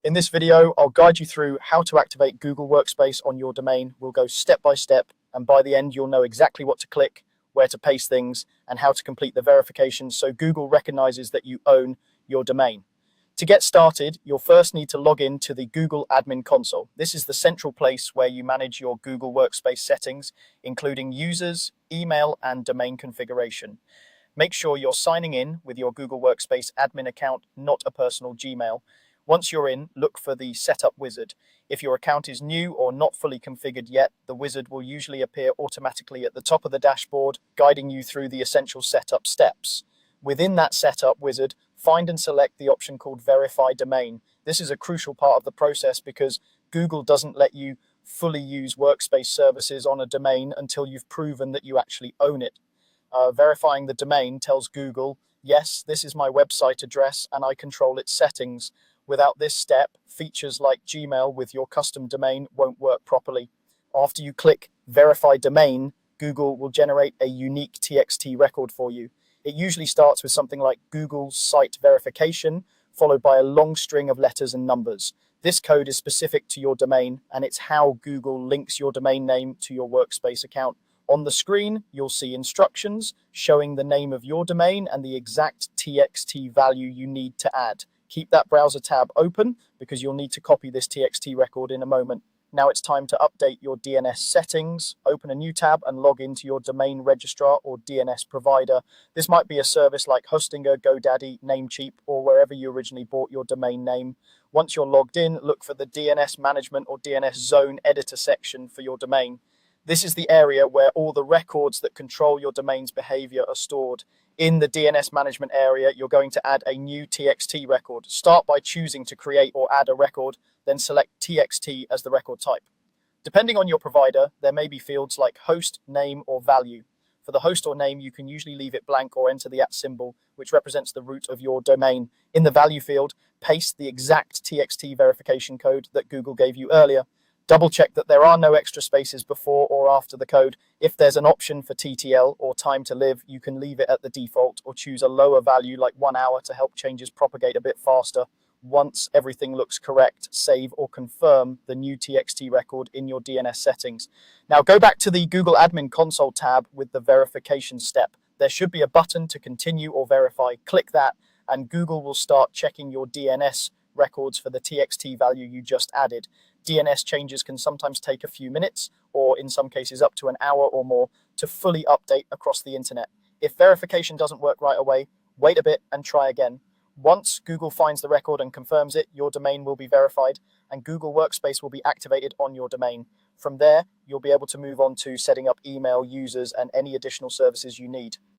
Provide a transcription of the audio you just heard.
In this video, I'll guide you through how to activate Google Workspace on your domain. We'll go step by step, and by the end, you'll know exactly what to click, where to paste things, and how to complete the verification so Google recognizes that you own your domain. To get started, you'll first need to log in to the Google Admin Console. This is the central place where you manage your Google Workspace settings, including users, email, and domain configuration. Make sure you're signing in with your Google Workspace admin account, not a personal Gmail. Once you're in, look for the Setup wizard. If your account is new or not fully configured yet, the wizard will usually appear automatically at the top of the dashboard, guiding you through the essential setup steps. Within that Setup wizard, find and select the option called Verify Domain. This is a crucial part of the process because Google doesn't let you fully use Workspace services on a domain until you've proven that you actually own it. Verifying the domain tells Google, yes, this is my website address and I control its settings. Without this step, features like Gmail with your custom domain won't work properly. After you click Verify Domain, Google will generate a unique TXT record for you. It usually starts with something like Google's site verification, followed by a long string of letters and numbers. This code is specific to your domain, and it's how Google links your domain name to your Workspace account. On the screen, you'll see instructions showing the name of your domain and the exact TXT value you need to add. Keep that browser tab open because you'll need to copy this TXT record in a moment. Now it's time to update your DNS settings. Open a new tab and log into your domain registrar or DNS provider. This might be a service like Hostinger, GoDaddy, Namecheap, or wherever you originally bought your domain name. Once you're logged in, look for the DNS management or DNS zone editor section for your domain. This is the area where all the records that control your domain's behavior are stored. In the DNS management area, you're going to add a new TXT record. Start by choosing to create or add a record, then select TXT as the record type. Depending on your provider, there may be fields like host, name, or value. For the host or name, you can usually leave it blank or enter the @ symbol, which represents the root of your domain. In the value field, paste the exact TXT verification code that Google gave you earlier. Double check that there are no extra spaces before or after the code. If there's an option for TTL or time to live, you can leave it at the default or choose a lower value like 1 hour to help changes propagate a bit faster. Once everything looks correct, save or confirm the new TXT record in your DNS settings. Now go back to the Google Admin Console tab with the verification step. There should be a button to continue or verify. Click that and Google will start checking your DNS records for the TXT value you just added. DNS changes can sometimes take a few minutes, or in some cases up to an hour or more, to fully update across the internet. If verification doesn't work right away, wait a bit and try again. Once Google finds the record and confirms it, your domain will be verified and Google Workspace will be activated on your domain. From there, you'll be able to move on to setting up email, users, and any additional services you need.